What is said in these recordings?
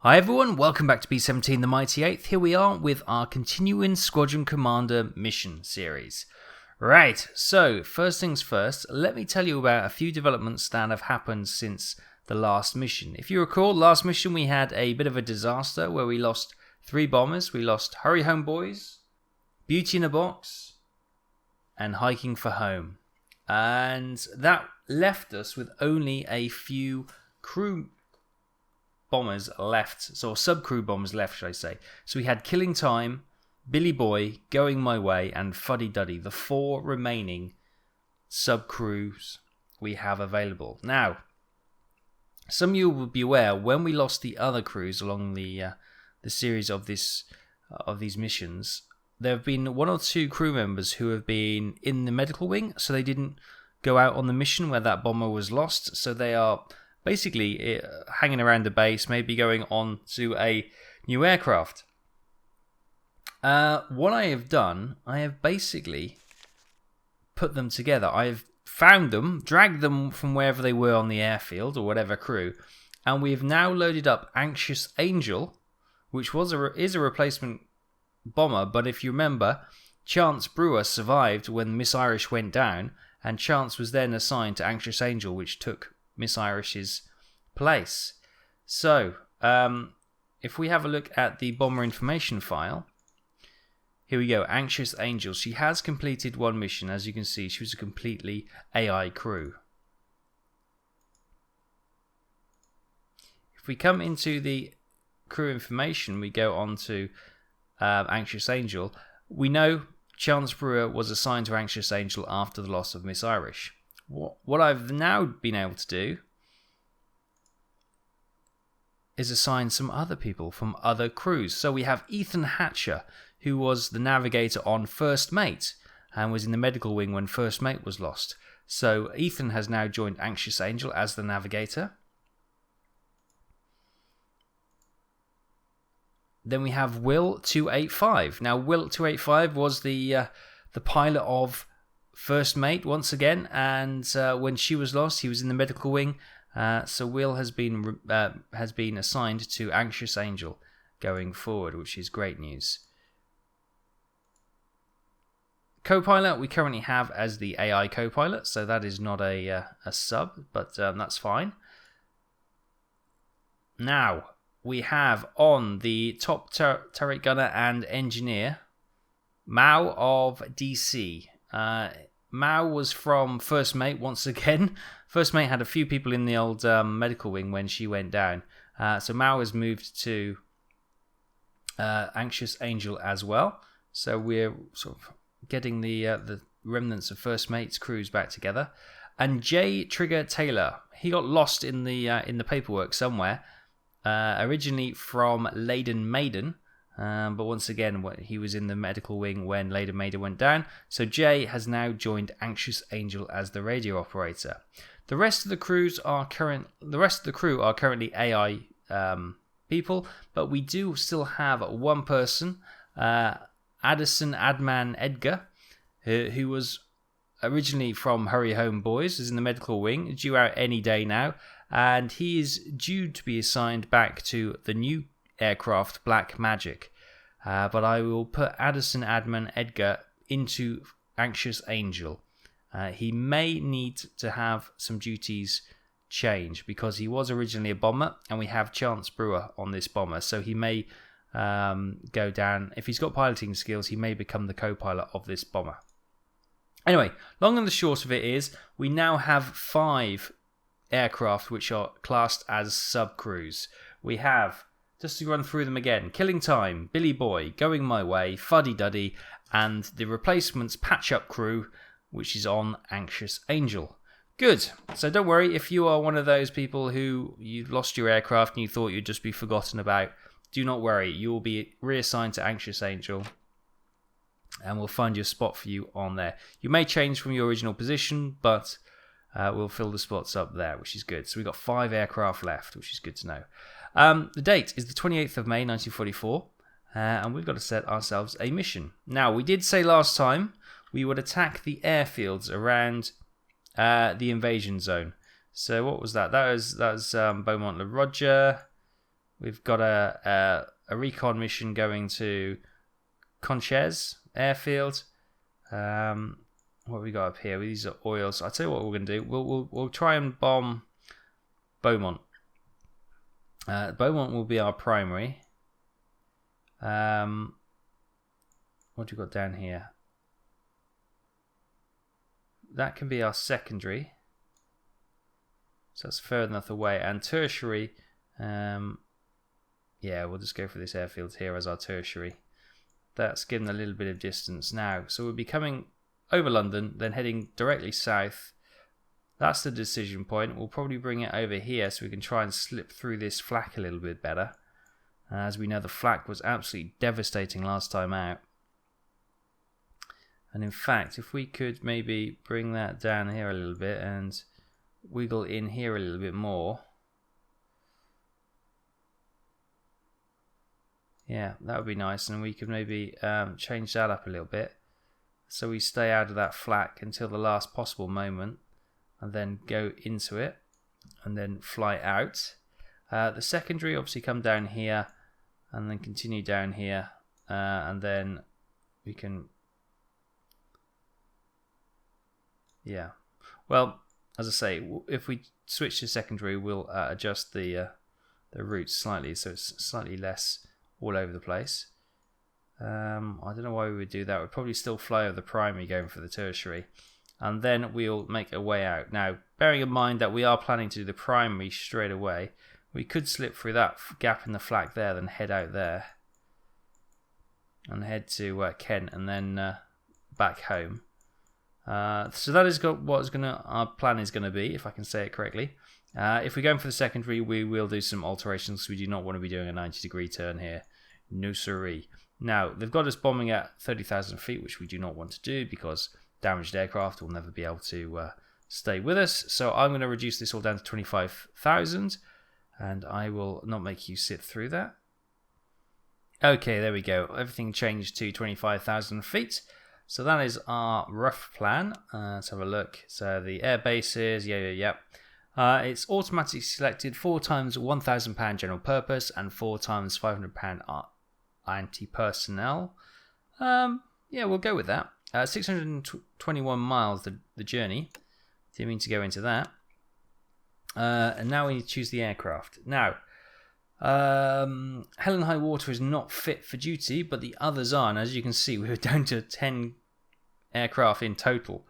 Hi everyone, welcome back to B-17 the Mighty 8th. Here we are with our continuing Squadron Commander mission series. Right, so first things first, let me tell you about a few developments that have happened since the last mission. If you recall, last mission we had a bit of a disaster where we lost 3 bombers. We lost Hurry Home Boys, Beauty in a Box, and Hiking for Home. And that left us with only a few crew bombers left, so sub-crew bombers left, should I say. So we had Killing Time, Billy Boy, Going My Way, and Fuddy Duddy, the 4 remaining sub-crews we have available. Now, some of you will be aware, when we lost the other crews along the series of these missions, there have been 1 or 2 crew members who have been in the medical wing, so they didn't go out on the mission where that bomber was lost, so they are basically hanging around the base, maybe going on to a new aircraft. What I have done, I have basically put them together. I have found them, dragged them from wherever they were on the airfield or whatever crew, and we have now loaded up Anxious Angel, which is a replacement bomber, but if you remember, Chance Brewer survived when Miss Irish went down, and Chance was then assigned to Anxious Angel, which took Miss Irish's place. So, if we have a look at the bomber information file, here we go, Anxious Angel. She has completed 1 mission. As you can see, she was a completely AI crew. If we come into the crew information, we go on to Anxious Angel. We know Chance Brewer was assigned to Anxious Angel after the loss of Miss Irish. What I've now been able to do is assign some other people from other crews. So we have Ethan Hatcher, who was the navigator on First Mate and was in the medical wing when First Mate was lost. So Ethan has now joined Anxious Angel as the navigator. Then we have Will 285. Now Will 285 was the pilot of First Mate once again, and when she was lost, he was in the medical wing. So Will has been assigned to Anxious Angel going forward, which is great news. Co-pilot we currently have as the AI co-pilot, so that is not a sub, but that's fine. Now we have on the top turret gunner and engineer Mao of DC. Mao was from First Mate once again. First Mate had a few people in the old medical wing when she went down. So Mao has moved to Anxious Angel as well. So we're sort of getting the remnants of First Mate's crews back together. And J. Trigger Taylor, he got lost in the paperwork somewhere. Originally from Leyden Maiden. But once again, he was in the medical wing when Leyden Maiden went down. So Jay has now joined Anxious Angel as the radio operator. The rest of the crew are currently AI people, but we do still have 1 person, Addison Adman Edgar, who was originally from Hurry Home Boys, is in the medical wing, due out any day now, and he is due to be assigned back to the new aircraft Black Magic. But I will put Addison Adman Edgar into Anxious Angel. He may need to have some duties change because he was originally a bomber, and we have Chance Brewer on this bomber, so he may go down. If he's got piloting skills, he may become the co-pilot of this bomber. Anyway, long and the short of it is, we now have 5 aircraft which are classed as sub-crews. We have, just to run through them again, Killing Time, Billy Boy, Going My Way, Fuddy Duddy, and the replacements Patch-Up crew, which is on Anxious Angel. Good. So don't worry if you are one of those people who you lost your aircraft and you thought you'd just be forgotten about. Do not worry. You will be reassigned to Anxious Angel, and we'll find your spot for you on there. You may change from your original position, but we'll fill the spots up there, which is good. So we've got 5 aircraft left, which is good to know. The date is the 28th of May 1944, and we've got to set ourselves a mission. Now, we did say last time we would attack the airfields around the invasion zone. So what was that? That was Beaumont Le Roger. We've got a recon mission going to Conches airfield. What have we got up here? These are oils. I'll tell you what we're going to do. We'll try and bomb Beaumont. Beaumont will be our primary. What do we got down here? That can be our secondary. So that's further enough away. And tertiary, yeah, we'll just go for this airfield here as our tertiary. That's given a little bit of distance now. So we'll be coming over London, then heading directly south. That's the decision point. We'll probably bring it over here so we can try and slip through this flak a little bit better. As we know, the flak was absolutely devastating last time out. And in fact, if we could maybe bring that down here a little bit and wiggle in here a little bit more. Yeah, that would be nice. And we could maybe change that up a little bit. So we stay out of that flak until the last possible moment. And then go into it. And then fly out. The secondary obviously come down here. And then continue down here. And then we can... Yeah. Well, as I say, if we switch to secondary, we'll adjust the routes slightly, so it's slightly less all over the place. I don't know why we would do that. We'd probably still fly over the primary going for the tertiary. And then we'll make a way out. Now, bearing in mind that we are planning to do the primary straight away, we could slip through that gap in the flak there, then head out there. And head to Kent and then back home. So that is what our plan is going to be, if I can say it correctly. If we're going for the secondary, we will do some alterations. We do not want to be doing a 90-degree turn here. No siree. Now, they've got us bombing at 30,000 feet, which we do not want to do because damaged aircraft will never be able to stay with us. So I'm going to reduce this all down to 25,000, and I will not make you sit through that. Okay, there we go. Everything changed to 25,000 feet. So that is our rough plan. Let's have a look. So the air bases, yeah. It's automatically selected 4 times £1,000 general purpose and 4 times £500 anti-personnel. Yeah, we'll go with that. 621 miles the journey. Didn't mean to go into that. And now we need to choose the aircraft. Now, Hell and High Water is not fit for duty, but the others are. And as you can see, we were down to 10 aircraft in total.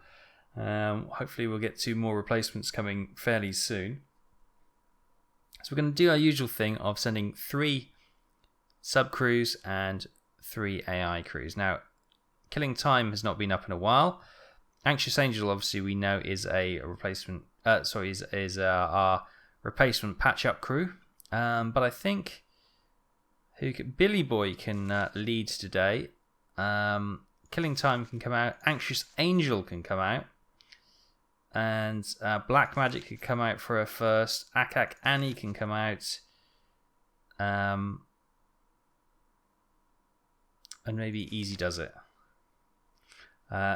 Hopefully we'll get 2 more replacements coming fairly soon. So we're going to do our usual thing of sending 3 sub crews and 3 AI crews. Now, Killing Time has not been up in a while. Anxious Angel, obviously, we know is a replacement. Is our replacement patch-up crew. But I think Billy Boy can lead today. Killing Time can come out. Anxious Angel can come out. And Black Magic can come out for a first. Akak Annie can come out. And maybe Easy Does It.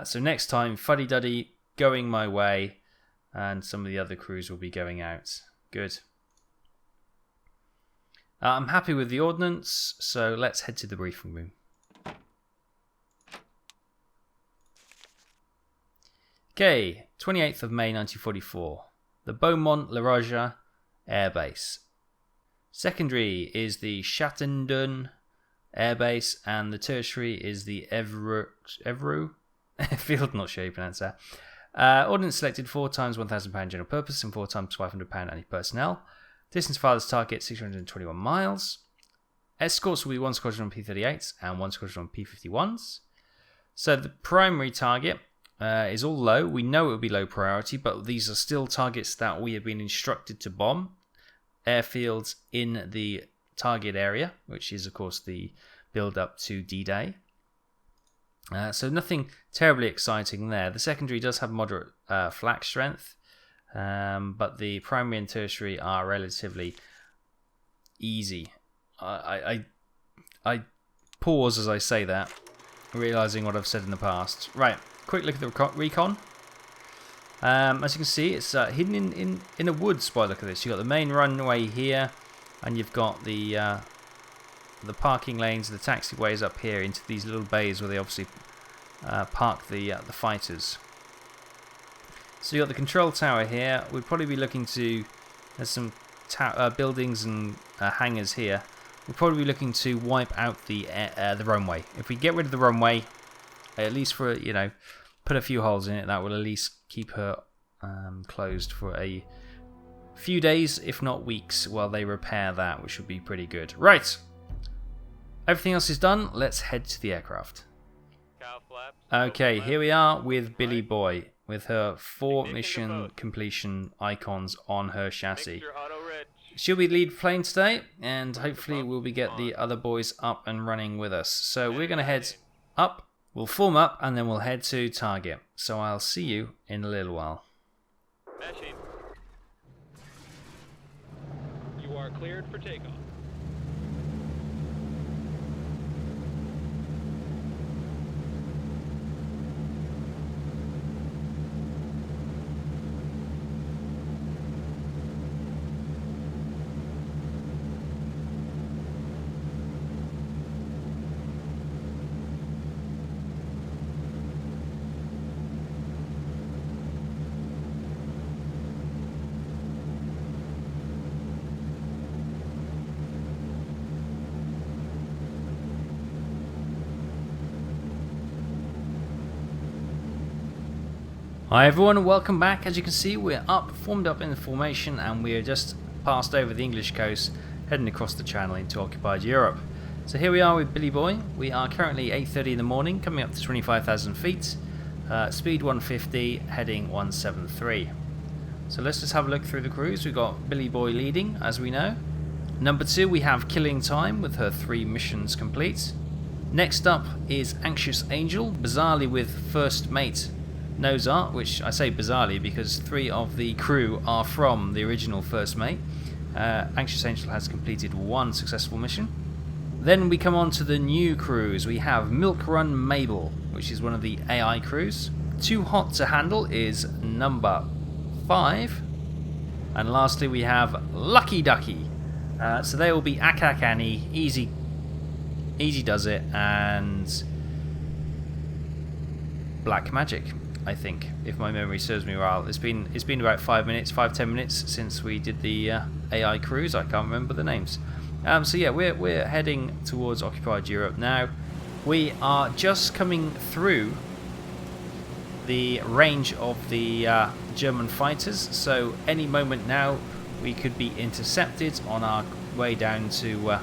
So next time, Fuddy Duddy going my way. And some of the other crews will be going out. Good. I'm happy with the ordnance. So let's head to the briefing room. Okay, 28th of May 1944, the Beaumont Le Roger Air Base. Secondary is the Chattendon Air Base, and the tertiary is the Evreux Airfield, not sure how you pronounce that. Ordnance selected 4 times £1,000 general purpose and 4 times £500 anti-personnel. Distance farthest target 621 miles. Escorts will be 1 squadron on P-38s and 1 squadron on P-51s. So the primary target is all low. We know it will be low priority, but these are still targets that we have been instructed to bomb. Airfields in the target area, which is of course the build up to D-Day. So nothing terribly exciting there. The secondary does have moderate flak strength, but the primary and tertiary are relatively easy. I pause as I say that, realizing what I've said in the past. Right. Quick look at the recon. As you can see, it's hidden in a woods by the look of this. You've got the main runway here. and you've got the parking lanes, the taxiways up here into these little bays where they obviously park the fighters. So you got the control tower here. We'd probably be looking to. There's some buildings and hangars here. We'll probably be looking to wipe out the runway. If we get rid of the runway, at least for, you know, put a few holes in it, that will at least keep her closed for a few days, if not weeks, while they repair that, which would be pretty good. Right, everything else is done. Let's head to the aircraft. Okay, here we are with Billy Boy, with her 4 mission completion icons on her chassis. She'll be lead plane today, and hopefully we'll get the other boys up and running with us. So we're going to head up, we'll form up, and then we'll head to target. So I'll see you in a little while. You are cleared for takeoff. Hi everyone, welcome back. As you can see, we're formed up in the formation, and we are just passed over the English coast, heading across the channel into occupied Europe. So here we are with Billy Boy. We are currently 8:30 in the morning, coming up to 25,000 feet, speed 150, heading 173. So let's just have a look through the crews. We've got Billy Boy leading, as we know. Number 2, we have Killing Time with her 3 missions complete. Next up is Anxious Angel, bizarrely with first mate Nozart, which I say bizarrely because 3 of the crew are from the original first mate. Anxious Angel has completed 1 successful mission. Then we come on to the new crews. We have Milk Run Mabel, which is one of the AI crews. Too Hot to Handle is number 5. And lastly we have Lucky Ducky. So they will be Akak Annie, Easy Does It, and Black Magic, I think, if my memory serves me well. It's been about 5-10 minutes since we did the AI cruise. I can't remember the names. So yeah, we're heading towards occupied Europe now. We are just coming through the range of the German fighters, so any moment now we could be intercepted on our way down to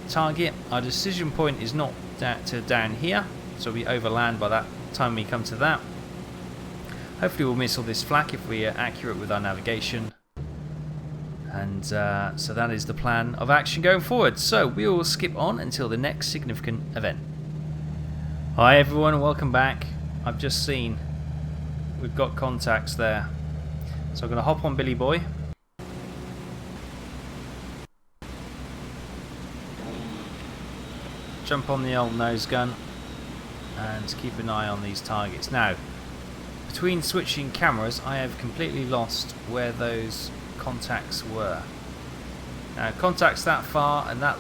target. Our decision point is not down here, so we overland by that time we come to that. Hopefully we'll miss all this flak if we are accurate with our navigation, and so that is the plan of action going forward. So we will skip on until the next significant event. Hi everyone, welcome back. I've just seen we've got contacts there, so I'm going to hop on Billy Boy. Jump on the old nose gun and keep an eye on these targets. Now, between switching cameras, I have completely lost where those contacts were. Now, contacts that far and that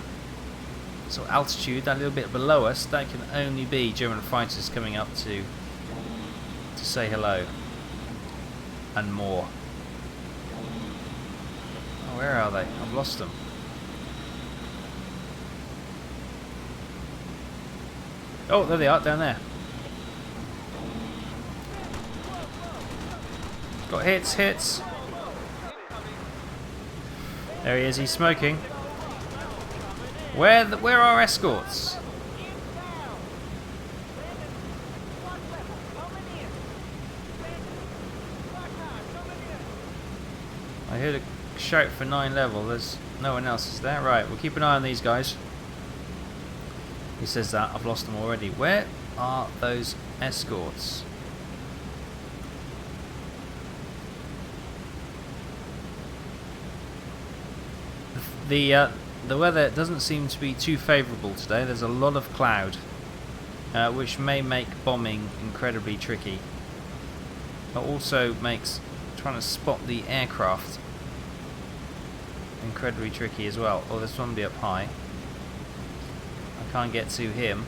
sort of altitude, that little bit below us, that can only be German fighters coming up to say hello and more. Oh, where are they? I've lost them. Oh, there they are, down there. Got hits. There he is, he's smoking. Where are our escorts? I heard a shout for 9 level, there's no one else is there. Right, we'll keep an eye on these guys. He says that, I've lost them already. Where are those escorts? The weather doesn't seem to be too favourable today. There's a lot of cloud, which may make bombing incredibly tricky. But also makes trying to spot the aircraft incredibly tricky as well. Oh, there's somebody up high. I can't get to him.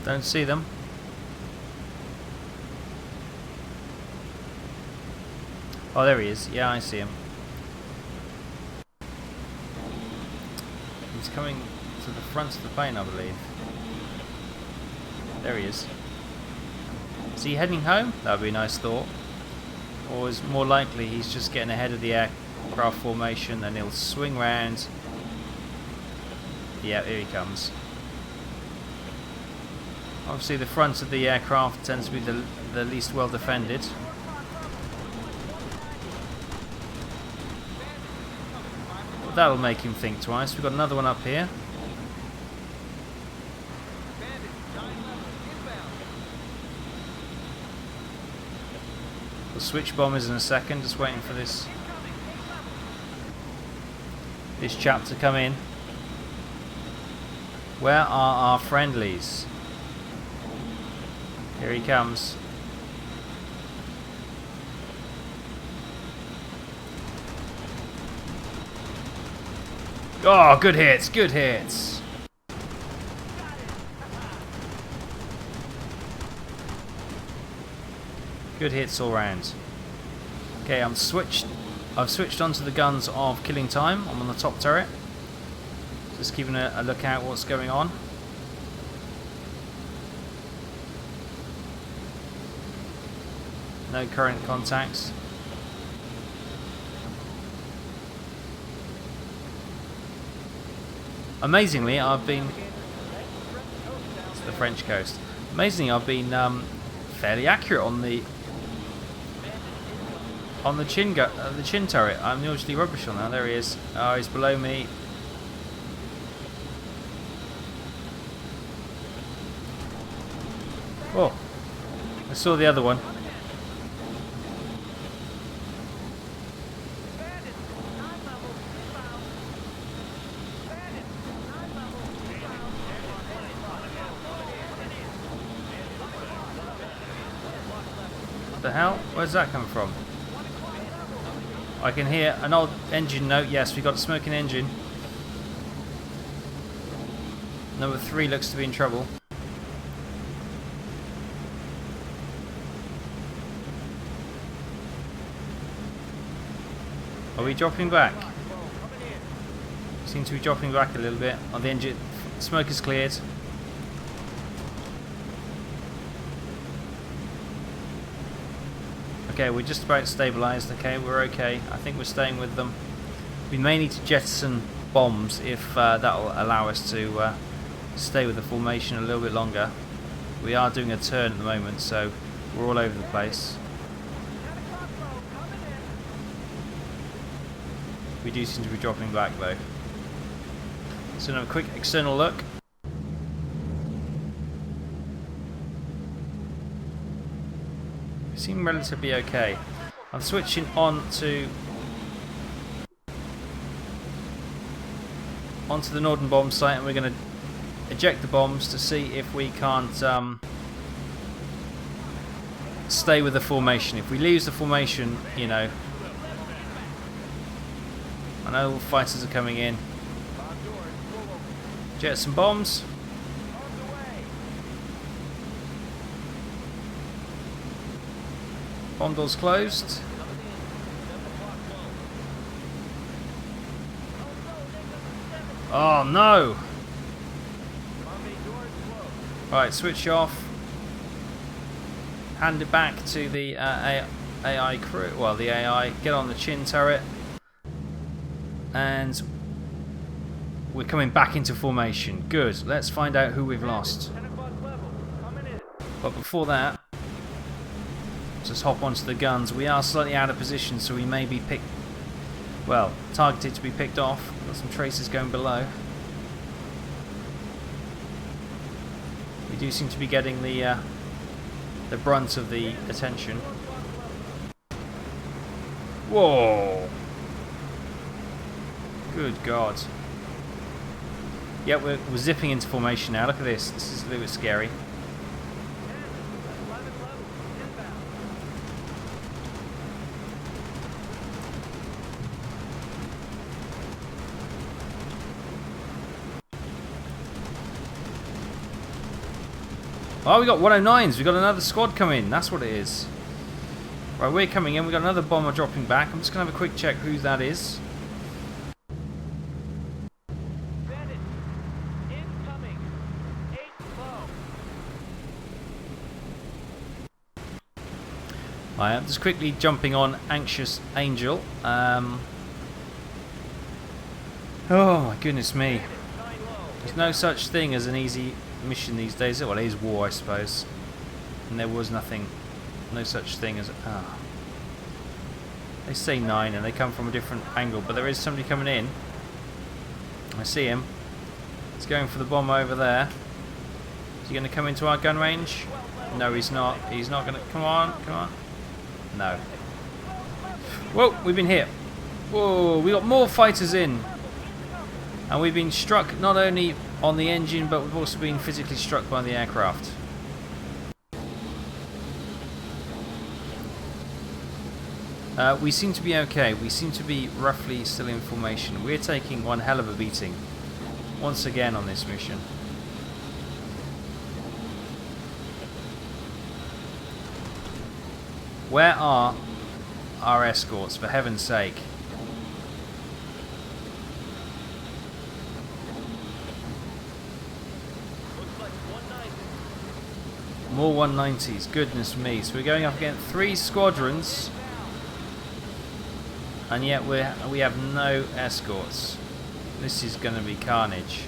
Don't see them. Oh, there he is. Yeah, I see him. He's coming to the front of the plane, I believe. There he is. Is he heading home? That would be a nice thought. Or is more likely he's just getting ahead of the aircraft formation and he'll swing round. Yeah, here he comes. Obviously the front of the aircraft tends to be the least well defended. But that'll make him think twice. We've got another one up here. We'll switch bombers in a second, just waiting for this chap to come in. Where are our friendlies? Here he comes. Oh, good hits, good hits. Good hits all round. Okay, I've switched onto the guns of killing time. I'm on the top turret. Just keeping a look out what's going on. No current contacts. Amazingly, I've been... It's the French coast. Amazingly, I've been fairly accurate on the chin turret. I'm usually rubbish on that. There he is. Oh, he's below me. Oh, I saw the other one. What the hell? Where's that coming from? I can hear an old engine note. Yes, we've got a smoking engine. Number 3 looks to be in trouble. Are we dropping back? Seem to be dropping back a little bit. On the engine, smoke is cleared. Okay, we're just about stabilised. Okay, we're okay. I think we're staying with them. We may need to jettison bombs if that'll allow us to stay with the formation a little bit longer. We are doing a turn at the moment, so we're all over the place. We do seem to be dropping back though. So now a quick external look. We seem relatively okay. I'm switching onto the northern bomb site, and we're going to eject the bombs to see if we can't stay with the formation. If we lose the formation, you know, I know all fighters are coming in. Jet some bombs. Bomb doors closed. Oh no! Right, switch off. Hand it back to the AI crew. Well, the AI. Get on the chin turret. And we're coming back into formation. Good. Let's find out who we've lost. But before that, just hop onto the guns. We are slightly out of position, so we may be targeted to be picked off. Got some traces going below. We do seem to be getting the brunt of the attention. Whoa! Good God. Yeah, we're zipping into formation now. Look at this. This is a little bit scary. Oh, we got 109s. We got another squad coming. That's what it is. Right, we're coming in. We got another bomber dropping back. I'm just gonna have a quick check who that is. I am just quickly jumping on Anxious Angel. Oh my goodness me. There's no such thing as an easy mission these days. Well, it is war, I suppose. And there was nothing, no such thing as... Ah. They say 9 and they come from a different angle, but there is somebody coming in. I see him. He's going for the bomb over there. Is he going to come into our gun range? No, he's not. He's not going to... Come on, come on. No. Whoa, we've been hit. Whoa, we got more fighters in. And we've been struck not only on the engine, but we've also been physically struck by the aircraft. We seem to be okay. We seem to be roughly still in formation. We're taking one hell of a beating once again on this mission. Where are our escorts, for heaven's sake? More 190s, goodness me. So we're going up against 3 squadrons, and yet we have no escorts. This is going to be carnage.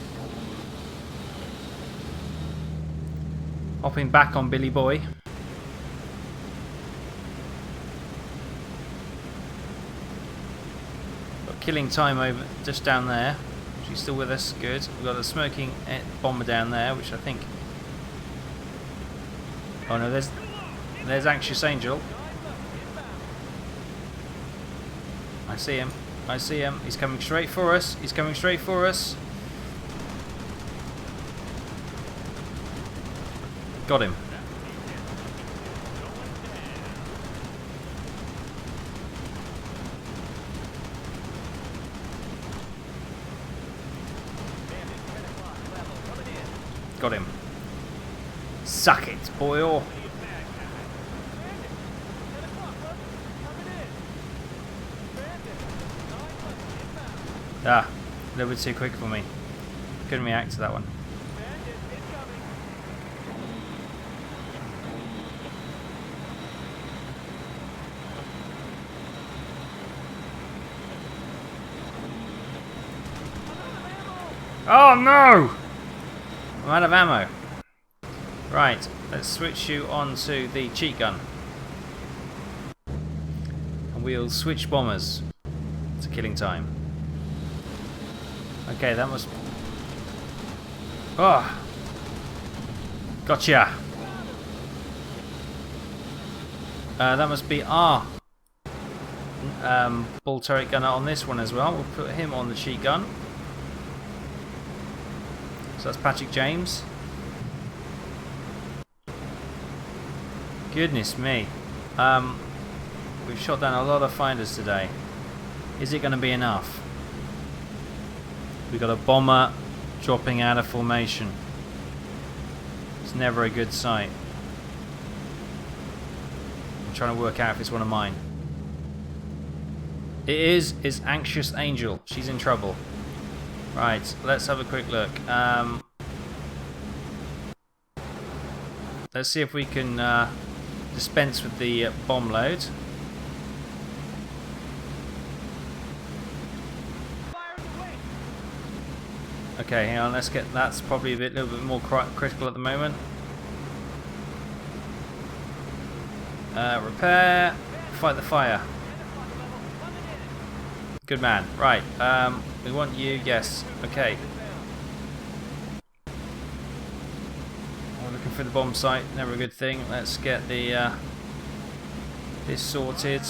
Hopping back on Billy Boy. Got killing time over just down there. She's still with us, good. We've got a smoking bomber down there, which I think... Oh no, there's Anxious Angel. I see him. I see him. He's coming straight for us. He's coming straight for us. Got him. Got him. Suck it, boy. Ah, a little bit too quick for me. Couldn't react to that one. Oh no! I'm out of ammo. Right, let's switch you on to the cheat gun. And we'll switch bombers to killing time. Okay, that must... Oh! Gotcha! That must be our bull turret gunner on this one as well. We'll put him on the cheat gun. So that's Patrick James. Goodness me. We've shot down a lot of fighters today. Is it going to be enough? We've got a bomber dropping out of formation. It's never a good sight. I'm trying to work out if it's one of mine. It is. It's Anxious Angel. She's in trouble. Right, let's have a quick look. Let's see if we can dispense with the bomb load. Okay, hang on, let's get... That's probably a little bit more critical at the moment. Repair. Fight the fire. Good man. Right, we want you, yes. Okay. We're looking for the bomb site, never a good thing. Let's get the this sorted.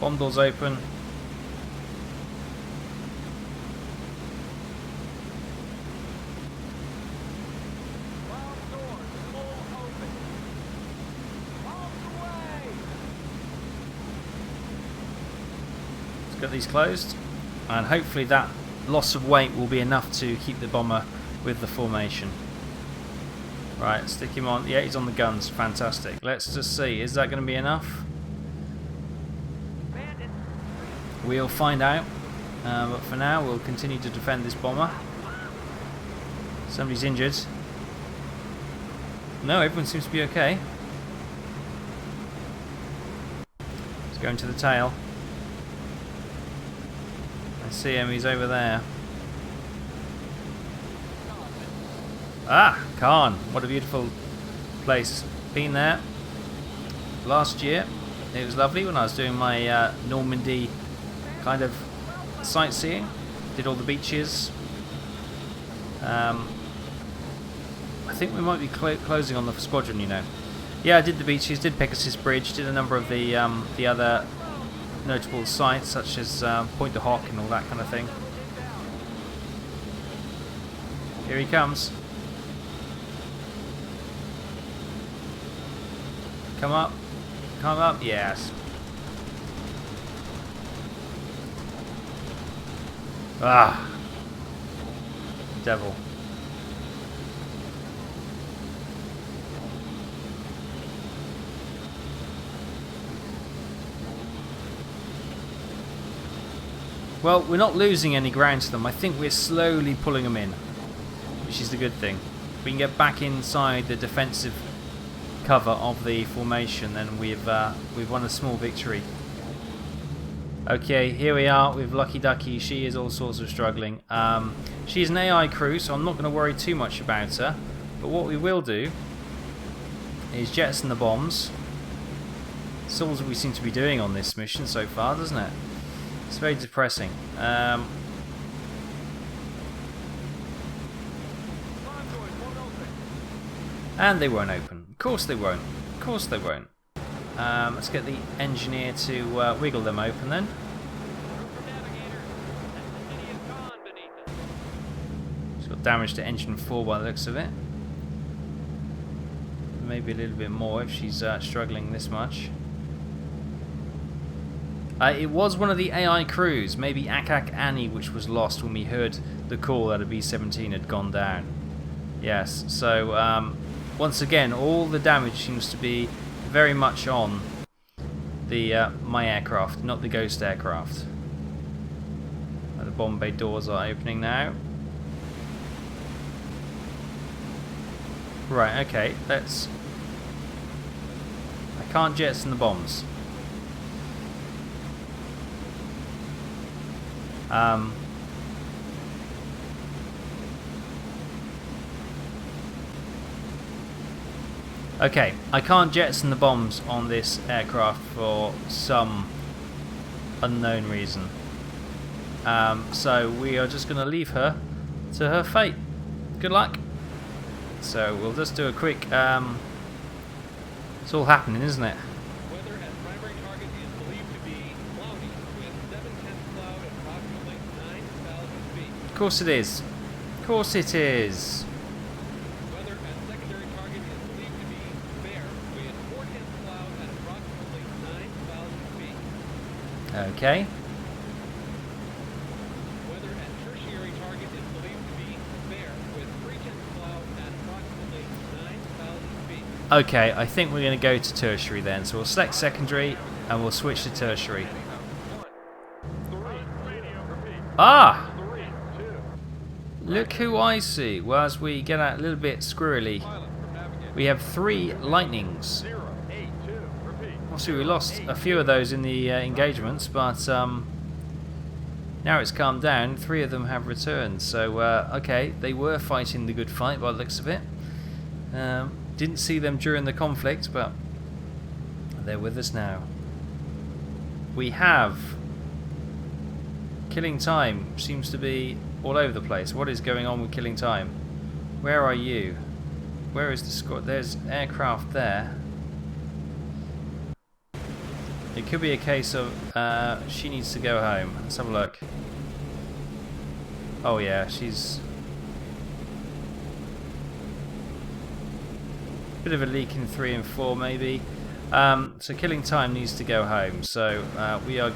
Bomb doors open. Let's get these closed, and hopefully that loss of weight will be enough to keep the bomber with the formation. Right, stick him on. Yeah, he's on the guns. Fantastic. Let's just see. Is that going to be enough? We'll find out. But for now, we'll continue to defend this bomber. Somebody's injured. No, everyone seems to be okay. Let's go into the tail. I see him. He's over there. Ah, Caen. What a beautiful place. Been there last year. It was lovely when I was doing my Normandy kind of sightseeing. Did all the beaches. I think we might be closing on the squadron, you know. Yeah, I did the beaches, did Pegasus Bridge, did a number of the other notable sites such as Point de Hoc and all that kind of thing. Here he comes. Come up. Come up. Yes. Ah. Devil. Well, we're not losing any ground to them. I think we're slowly pulling them in, which is the good thing. If we can get back inside the defensive cover of the formation, then we've won a small victory. Okay, here we are with Lucky Ducky. She is all sorts of struggling. She's an AI crew, so I'm not going to worry too much about her. But what we will do is jettison the bombs. That's all that we seem to be doing on this mission so far, doesn't it? It's very depressing. And they won't open. Of course they won't. Of course they won't. Let's get the engineer to wiggle them open then. She's got damage to engine 4 by the looks of it. Maybe a little bit more if she's struggling this much. It was one of the AI crews, maybe Akak Annie, which was lost when we heard the call that a B-17 had gone down. Yes, so once again, all the damage seems to be very much on the my aircraft, not the Ghost aircraft. The bomb bay doors are opening now. Right, okay, let's... I can't jettison the bombs. Okay, I can't jettison the bombs on this aircraft for some unknown reason. So we are just going to leave her to her fate. Good luck. So we'll just do a quick... it's all happening, isn't it? Weather at primary target is believed to be cloudy with 7/10 cloud at approximately 9,000 feet. Of course it is. Of course it is. Weather at secondary target is believed to be fair with 4/10 cloud at approximately 9,000 feet. Okay. Weather at tertiary target is believed to be fair with 3/10 cloud at approximately 9,000 feet. Okay, I think we're going to go to tertiary then. So we'll select secondary and we'll switch to tertiary. 1, 3, repeat. Ah! 3, 2. Look who I see. Well, as we get out a little bit squirrely, Pilot from navigator. we have 3 lightnings. 0, 8, 2, repeat. Obviously we lost a few of those in the engagements, but now it's calmed down. 3 of them have returned. So, okay, they were fighting the good fight by the looks of it. Didn't see them during the conflict, but they're with us now. We have... Killing time seems to be all over the place. What is going on with killing time? Where are you? Where is the squad? There's aircraft there. It could be a case of she needs to go home. Let's have a look. Oh yeah, she's... Bit of a leak in 3 and 4 maybe. So Killing Time needs to go home. So we are...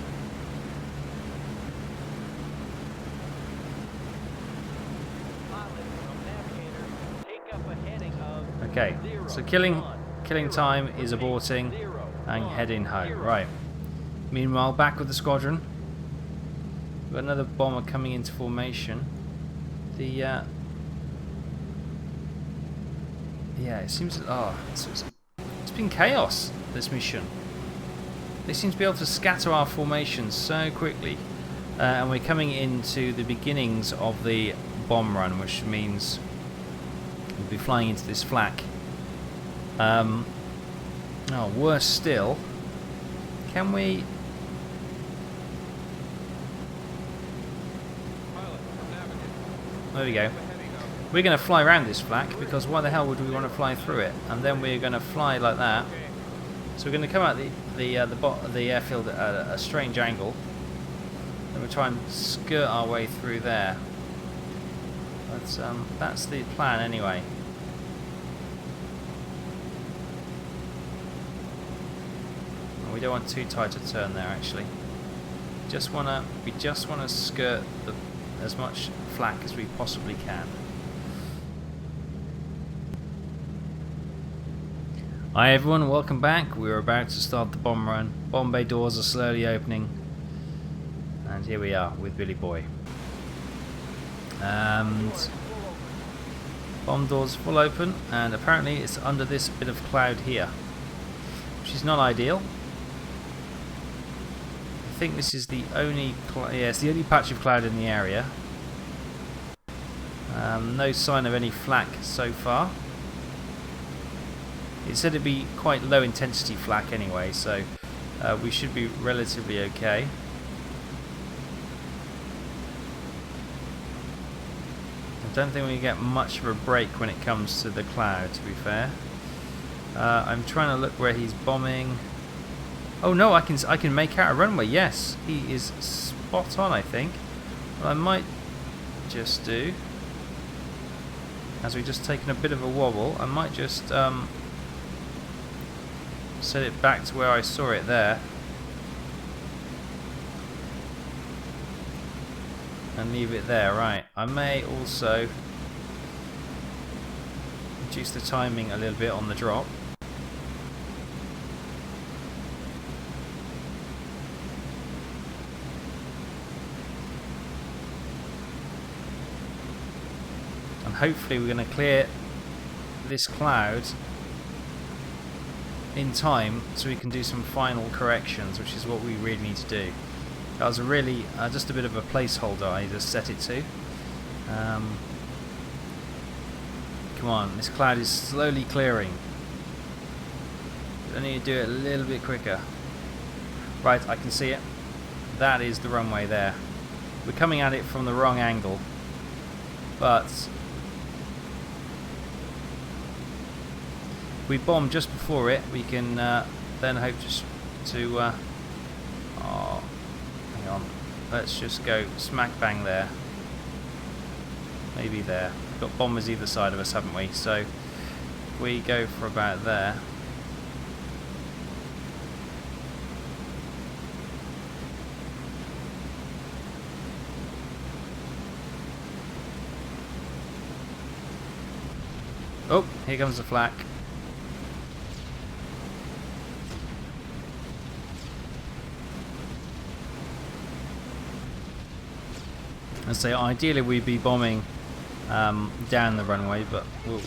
Okay, so Killing Time is aborting and heading home. Right. Meanwhile, back with the squadron. We've got another bomber coming into formation. The yeah, it seems it's been chaos, this mission. They seem to be able to scatter our formations so quickly, and we're coming into the beginnings of the bomb run, which means we'll be flying into this flak. Oh, worse still, can we... There we go. We're going to fly around this flak, because why the hell would we want to fly through it? And then we're going to fly like that. So we're going to come out the airfield at a strange angle. And we'll try and skirt our way through there. But that's the plan anyway. We don't want too tight a turn there actually. We just wanna skirt as much flak as we possibly can. Hi everyone, welcome back. We're about to start the bomb run. Bomb bay doors are slowly opening. And here we are with Billy Boy. And bomb doors full open, and apparently it's under this bit of cloud here, which is not ideal. I think this is the only it's the only patch of cloud in the area. No sign of any flak so far. It said it'd be quite low intensity flak anyway, so we should be relatively okay. I don't think we get much of a break when it comes to the cloud, to be fair. I'm trying to look where he's bombing. Oh no, I can make out a runway. Yes, he is spot on, I think. What I might just do, as we've just taken a bit of a wobble, I might just set it back to where I saw it there. And leave it there, right. I may also reduce the timing a little bit on the drop. And hopefully we're going to clear this cloud in time so we can do some final corrections, which is what we really need to do. That was a really just a bit of a placeholder I just set it to. Come on, this cloud is slowly clearing. I need to do it a little bit quicker. Right, I can see it. That is the runway there. We're coming at it from the wrong angle, but if we bomb just before it, we can then hope to oh, hang on. Let's just go smack bang there. Maybe there. We've got bombers either side of us, haven't we? So if we go for about there. Oh, here comes the flak. Let's say ideally we'd be bombing down the runway, but whoa.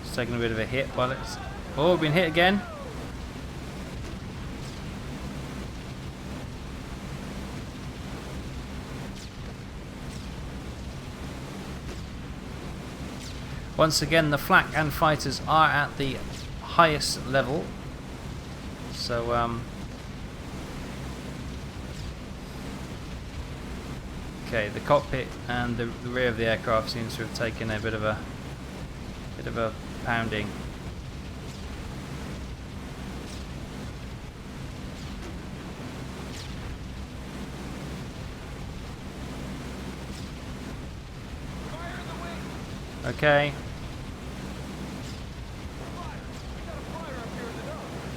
It's taking a bit of a hit while it's... Oh, we've been hit again. Once again, the flak and fighters are at the highest level, so okay, the cockpit and the rear of the aircraft seems to have taken a bit of a pounding. Okay.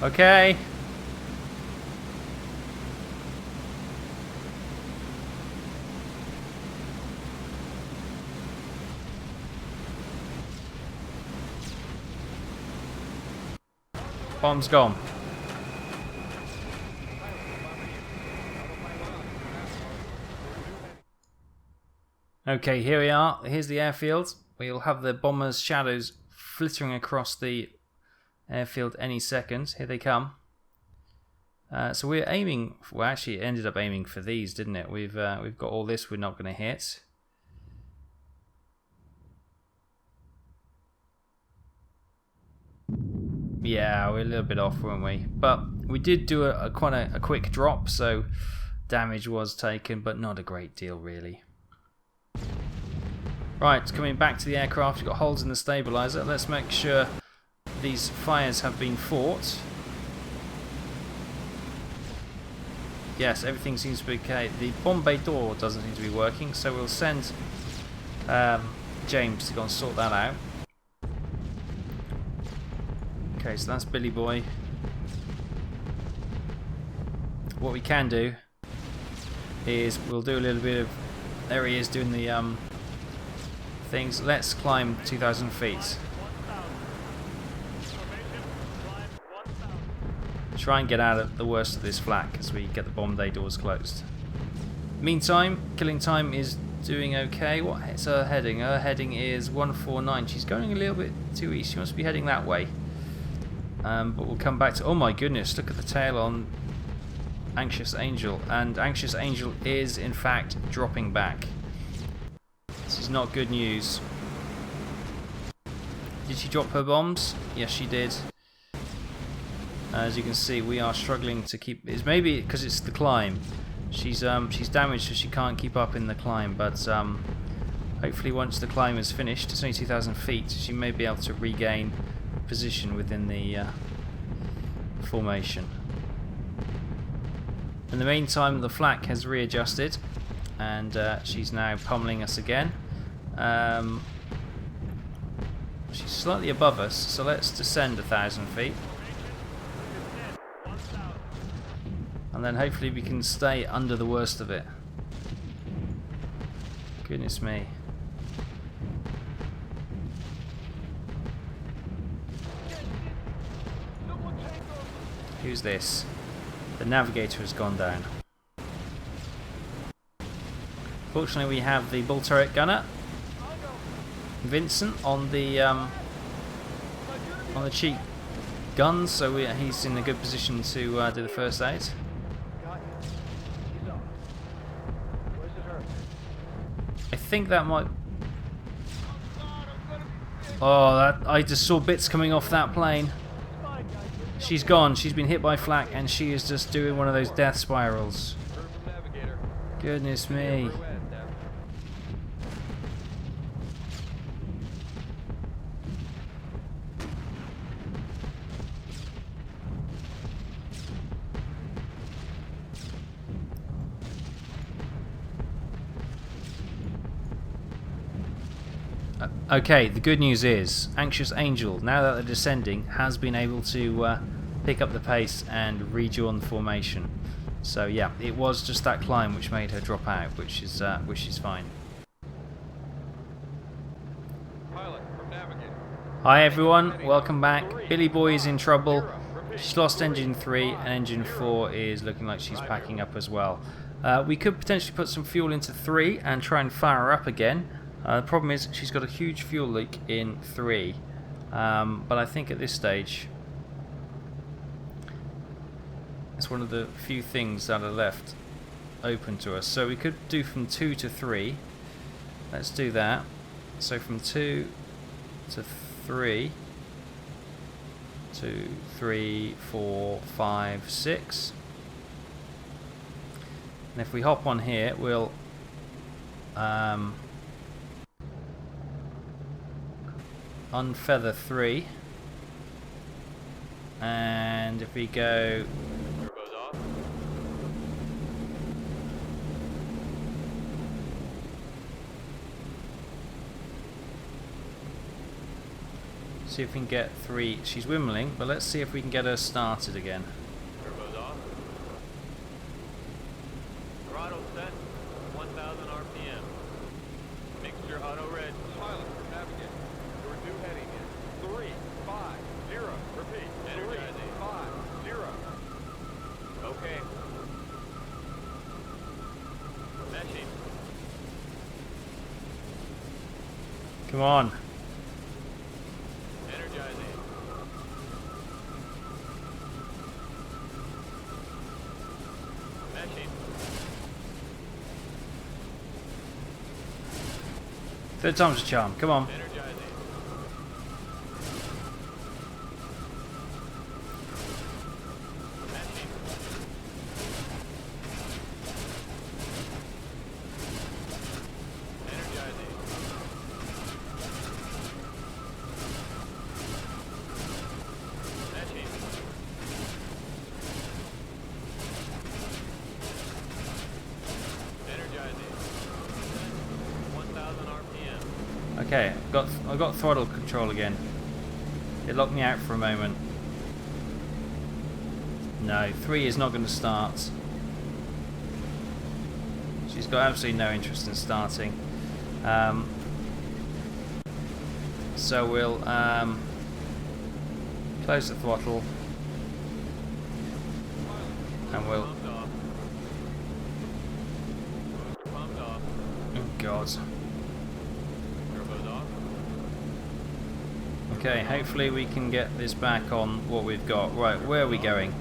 Okay. Bomb's gone. Okay, here we are. Here's the airfield. We'll have the bombers' shadows flittering across the airfield any second. Here they come. So we're aiming. Well, actually, it ended up aiming for these, didn't it? We've got all this. We're not going to hit. Yeah, we're a little bit off, weren't we? But we did do quite a quick drop, so damage was taken, but not a great deal, really. Right, coming back to the aircraft, we've got holes in the stabilizer. Let's make sure these fires have been fought. Yes, everything seems to be okay. The bomb bay door doesn't seem to be working, so we'll send James to go and sort that out. Okay, so that's Billy Boy. What we can do is we'll do a little bit of... There he is doing the things. Let's climb 2,000 feet. Try and get out of the worst of this flak as we get the bomb bay doors closed. Meantime, killing time is doing okay. What's her heading? Her heading is 149. She's going a little bit too east. She must be heading that way. But we'll come back to... Oh my goodness, look at the tail on Anxious Angel. And Anxious Angel is, in fact, dropping back. This is not good news. Did she drop her bombs? Yes, she did. As you can see, we are struggling to keep... It's maybe because it's the climb. She's damaged, so she can't keep up in the climb. But hopefully once the climb is finished, it's only 2,000 feet, she may be able to regain position within the formation. In the meantime, the flak has readjusted and she's now pummeling us again. She's slightly above us, so let's descend 1,000 feet. And then hopefully we can stay under the worst of it. Goodness me. Who's this? The navigator has gone down. Fortunately, we have the bull turret gunner, Vincent, on the cheap guns, so he's in a good position to do the first aid. I think that might... Oh, I just saw bits coming off that plane. She's gone. She's been hit by flak and she is just doing one of those death spirals. Goodness me. Okay, the good news is Anxious Angel, now that they're descending, has been able to pick up the pace and rejoin the formation. So yeah, it was just that climb which made her drop out, which is fine. Hi everyone, welcome back. Billy Boy is in trouble. She's lost engine 3 and engine 4 is looking like she's packing up as well. We could potentially put some fuel into 3 and try and fire her up again. The problem is she's got a huge fuel leak in 3, but I think at this stage it's one of the few things that are left open to us. So we could do from 2 to 3. Let's do that. So from 2 to 3, 2, 3, 4, 5, 6. And if we hop on here, we'll unfeather 3, and if we go See if we can get 3. She's wimmling, but let's see if we can get her started again. Turbos off. Throttle set. 1,000 RPM. Mixture auto red. Pilot for navigation. Your new heading is 350. Repeat. Energizing. 350. Okay. Meshing. Come on. Energizing. Meshing. Third time's a charm. Come on. Energizing. Meshing. Energizing. Meshing. Energizing. 1,000 RPM. Okay, I've got throttle control again. It locked me out for a moment. No, 3 is not going to start. She's got absolutely no interest in starting. So we'll close the throttle and we'll... Pumped off. Pumped off. Oh God. Turbos off. Okay, hopefully we can get this back on what we've got. Right, where are we going?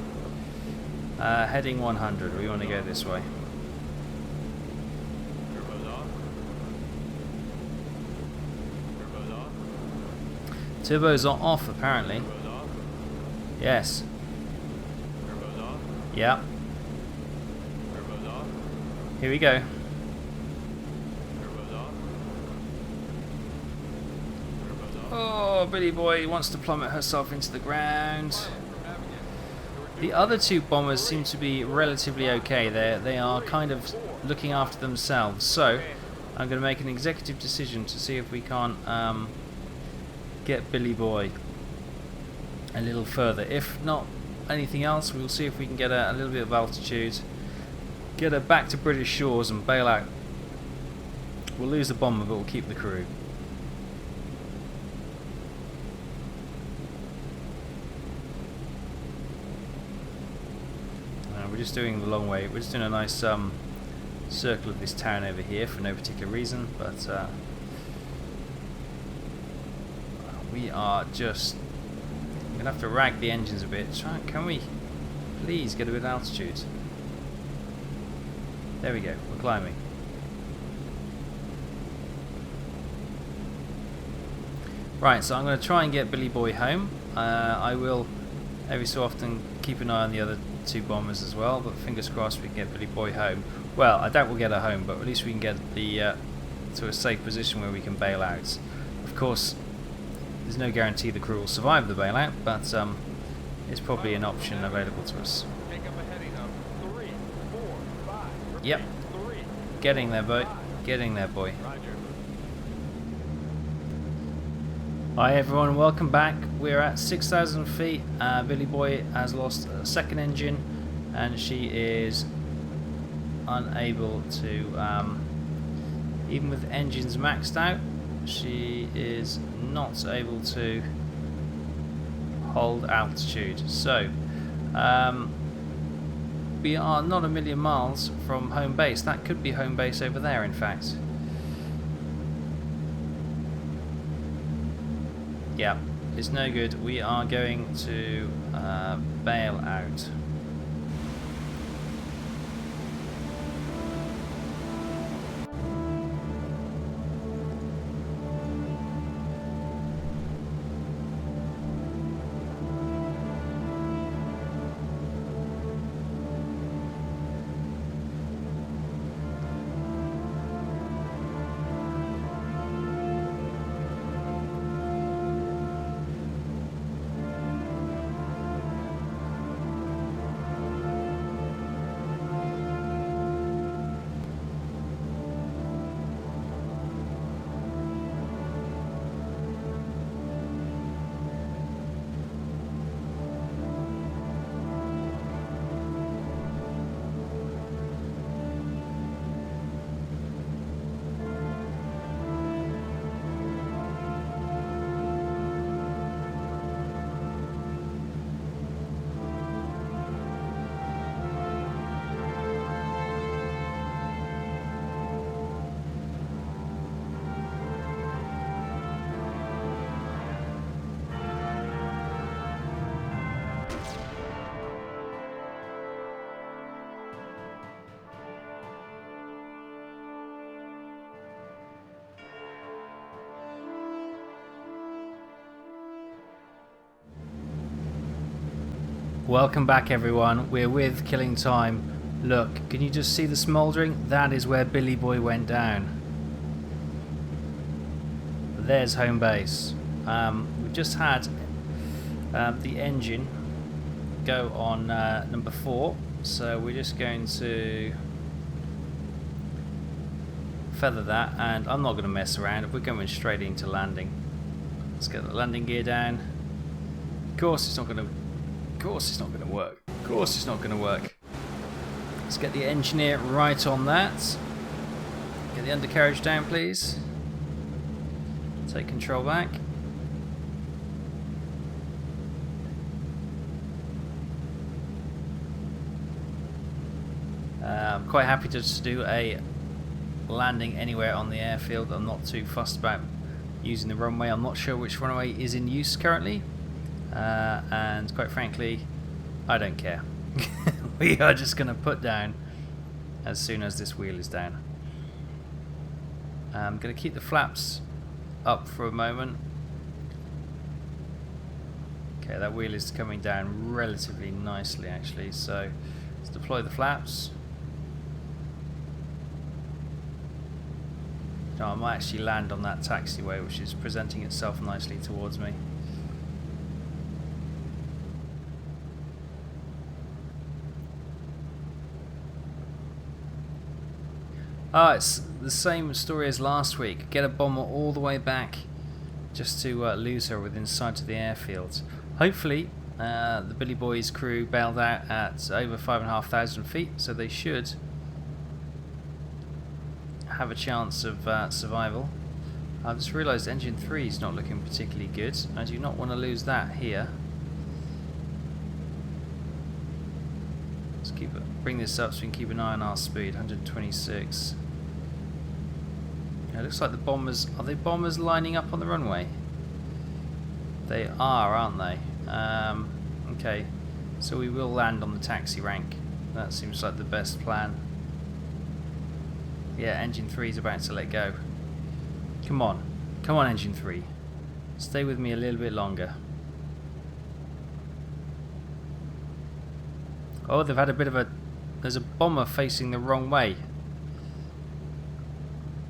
Heading 100. We want to go this way. Turbos off. Turbos off. Turbos are off, apparently. Turbos off. Yes. Turbos off. Yeah. Turbos off. Here we go. Turbos off. Turbos off. Oh, Billy Boy wants to plummet herself into the ground. For navigation. Your The other 2 bombers seem to be relatively okay. They are kind of looking after themselves. So I'm going to make an executive decision to see if we can't get Billy Boy a little further. If not anything else, we'll see if we can get a little bit of altitude, get her back to British shores and bail out. We'll lose the bomber, but we'll keep the crew. We're just doing the long way. We're just doing a nice circle of this town over here for no particular reason, but we are just gonna have to rag the engines a bit. Can we please get a bit of altitude? There we go. We're climbing. Right, so I'm going to try and get Billy Boy home. I will every so often keep an eye on the other 2 bombers as well, but fingers crossed we can get Billy Boy home. Well, I doubt we'll get her home, but at least we can get the to a safe position where we can bail out. Of course, there's no guarantee the crew will survive the bailout, but it's probably an option available to us. Take up a heading of 345. Repeat. Yep. 3. Getting there, boy. Getting there, boy. Roger. Hi everyone, welcome back. We're at 6,000 feet. Billy Boy has lost a second engine and she is unable to, even with engines maxed out, she is not able to hold altitude. So, we are not a million miles from home base. That could be home base over there, in fact. Yeah, it's no good. We are going to bail out. Welcome back, everyone. We're with Killing Time. Look, can you just see the smouldering? That is where Billy Boy went down. There's home base. We've just had the engine go on number 4, so we're just going to feather that, and I'm not going to mess around. We're going straight into landing. Let's get the landing gear down. Of course it's not going to work. Of course it's not going to work. Let's get the engineer right on that. Get the undercarriage down, please. Take control back. I'm quite happy to just do a landing anywhere on the airfield. I'm not too fussed about using the runway. I'm not sure which runway is in use currently, and quite frankly, I don't care. We are just going to put down as soon as this wheel is down. I'm going to keep the flaps up for a moment. Okay, that wheel is coming down relatively nicely actually, so let's deploy the flaps. No, I might actually land on that taxiway, which is presenting itself nicely towards me. It's the same story as last week. Get a bomber all the way back just to lose her within sight of the airfield. Hopefully, the Billy Boy's crew bailed out at over 5,500 feet, so they should have a chance of survival. I've just realised engine 3 is not looking particularly good. I do not want to lose that here. Let's bring this up so we can keep an eye on our speed. 126. It looks like the bombers. Are they bombers lining up on the runway? They are, aren't they? Okay, so we will land on the taxi rank. That seems like the best plan. Yeah, engine 3 is about to let go. Come on, engine 3. Stay with me a little bit longer. Oh, they've had a bit of a... There's a bomber facing the wrong way.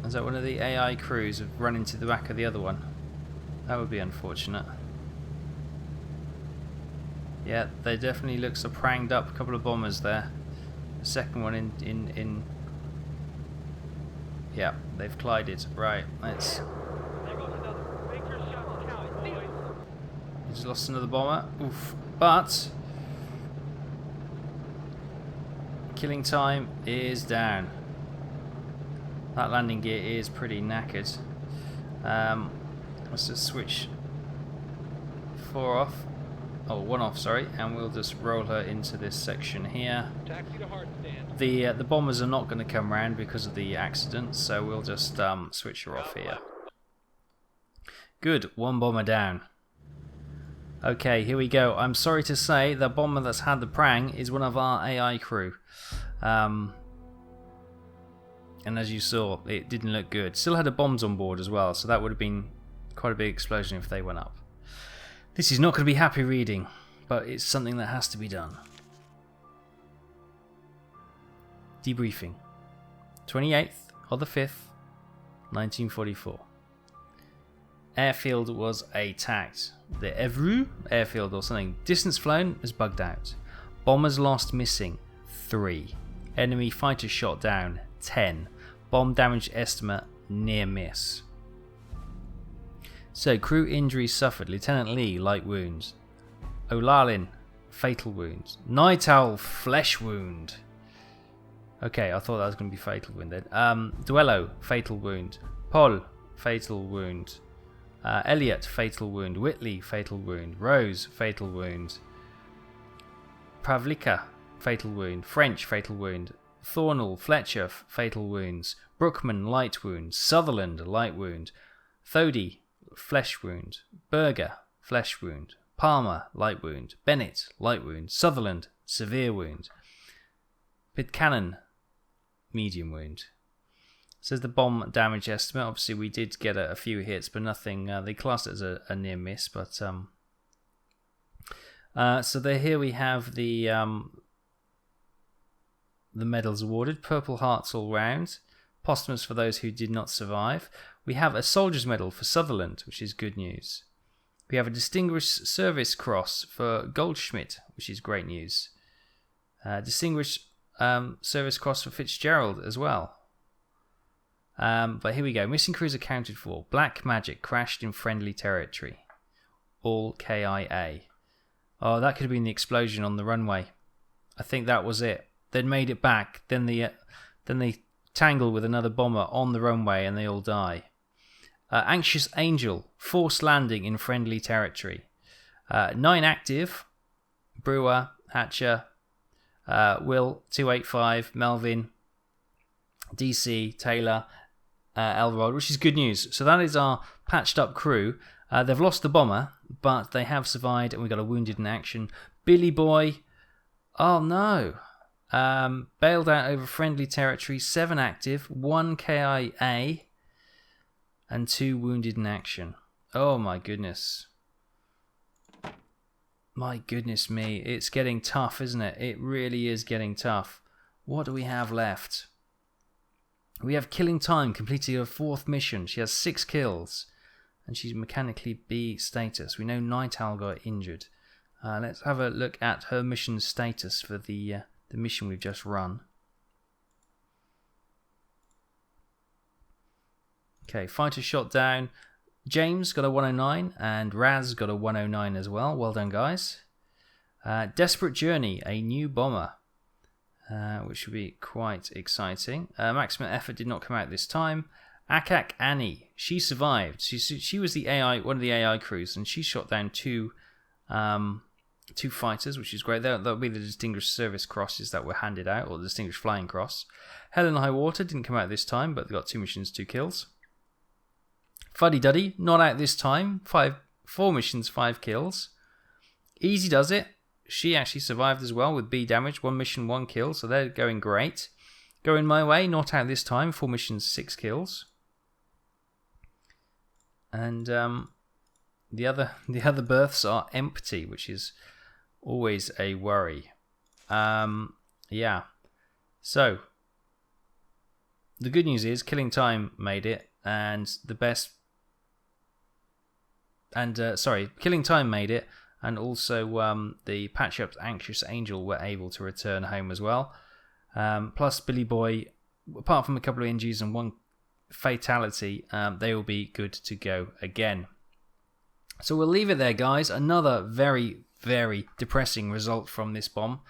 Is that one of the AI crews have run into the back of the other one? That would be unfortunate. Yeah, they definitely look so pranged up. A couple of bombers there. The second one in yeah, they've collided. Right, let's... He just lost another bomber. Oof. But Killing Time is down. That landing gear is pretty knackered. Let's just switch 4 off. Oh, 1 off, sorry, and we'll just roll her into this section here. Taxi to hard stand. The bombers are not going to come round because of the accident, so we'll just switch her off here. Good, 1 bomber down. Okay, here we go. I'm sorry to say the bomber that's had the prang is one of our AI crew. And as you saw, it didn't look good. Still had a bombs on board as well, so that would have been quite a big explosion if they went up. This is not going to be happy reading, but it's something that has to be done. Debriefing. 28th of the 5th, 1944. Airfield was attacked. The Evreux airfield or something. Distance flown is bugged out. Bombers lost missing, 3. Enemy fighters shot down, 10. Bomb damage estimate, near miss. So, crew injuries suffered. Lieutenant Lee, light wounds. O'Larlin, fatal wounds. Night Owl, flesh wound. Okay, I thought that was going to be fatal wound then. Duello, fatal wound. Paul, fatal wound. Elliot, fatal wound. Whitley, fatal wound. Rose, fatal wound. Pavlika, fatal wound. French, fatal wound. Thornell, Fletcher, fatal wounds. Brookman, light wound. Sutherland, light wound. Thody, flesh wound. Berger, flesh wound. Palmer, light wound. Bennett, light wound. Sutherland, severe wound. Pitcairn, medium wound. Says the bomb damage estimate. Obviously, we did get a few hits, but nothing. They classed it as a near miss, but So here we have the medals awarded. Purple Hearts all round. Posthumous for those who did not survive. We have a Soldier's Medal for Sutherland, which is good news. We have a Distinguished Service Cross for Goldschmidt, which is great news. Distinguished Service Cross for Fitzgerald as well. But here we go. Missing crews accounted for. Black Magic crashed in friendly territory. All KIA. Oh, that could have been the explosion on the runway. I think that was it. They'd made it back. Then they tangle with another bomber on the runway and they all die. Anxious Angel, forced landing in friendly territory. 9 active. Brewer, Hatcher, Will, 285, Melvin, DC, Taylor, Elrod, which is good news. So that is our patched up crew. They've lost the bomber, but they have survived and we got a wounded in action. Billy Boy, oh no. Bailed out over friendly territory, 7 active, 1 KIA, and 2 wounded in action. Oh my goodness. My goodness me, it's getting tough, isn't it? It really is getting tough. What do we have left? We have Killing Time, completing her 4th mission. She has 6 kills, and she's mechanically B status. We know Night Owl got injured. Let's have a look at her mission status for the mission we've just run. Okay, fighter shot down. James got a 109 and Raz got a 109 as well. Well done, guys. Desperate Journey, a new bomber, which will be quite exciting. Maximum Effort did not come out this time. Akak Annie, she survived. She was the AI, one of the AI crews, and she shot down 2 fighters, which is great. That'll be the Distinguished Service Crosses that were handed out, or the Distinguished Flying Cross. Hell and High Water didn't come out this time, but they got 2 missions, 2 kills. Fuddy Duddy, not out this time. 4 missions, 5 kills. Easy Does It. She actually survived as well with B damage. 1 mission, 1 kill, so they're going great. Going My Way, not out this time. 4 missions, 6 kills. And the other berths are empty, which is always a worry. Yeah. So the good news is Killing Time made it, and the best. And Killing Time made it, and also the patch up Anxious Angel were able to return home as well. Plus Billy Boy, apart from a couple of injuries and 1 fatality, they will be good to go again. So we'll leave it there, guys. Another very, very depressing result from this bomb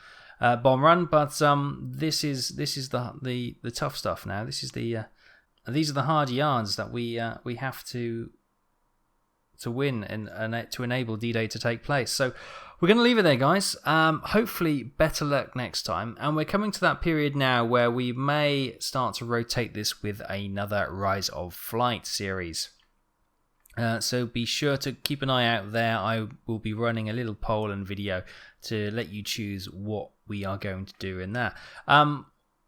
run, but this is the tough stuff now. These are the hard yards that we have to win and to enable D-Day to take place. So we're going to leave it there, guys. Hopefully better luck next time, and we're coming to that period now where we may start to rotate this with another Rise of Flight series. So be sure to keep an eye out there. I will be running a little poll and video to let you choose what we are going to do in that.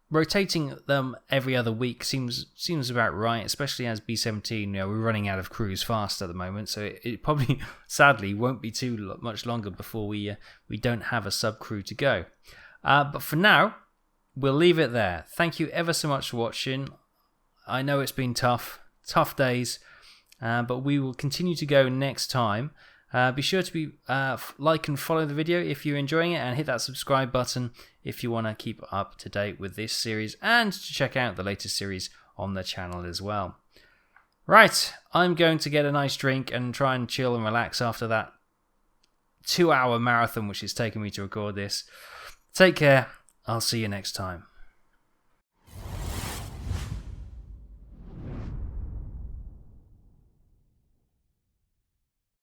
Rotating them every other week seems about right, especially as B-17, we're running out of crews fast at the moment, so it probably, sadly, won't be too much longer before we don't have a sub-crew to go. But for now, we'll leave it there. Thank you ever so much for watching. I know it's been tough days, but we will continue to go next time. Be sure to like and follow the video if you're enjoying it, and hit that subscribe button if you want to keep up to date with this series and to check out the latest series on the channel as well. Right, I'm going to get a nice drink and try and chill and relax after that 2-hour marathon which has taken me to record this. Take care. I'll see you next time.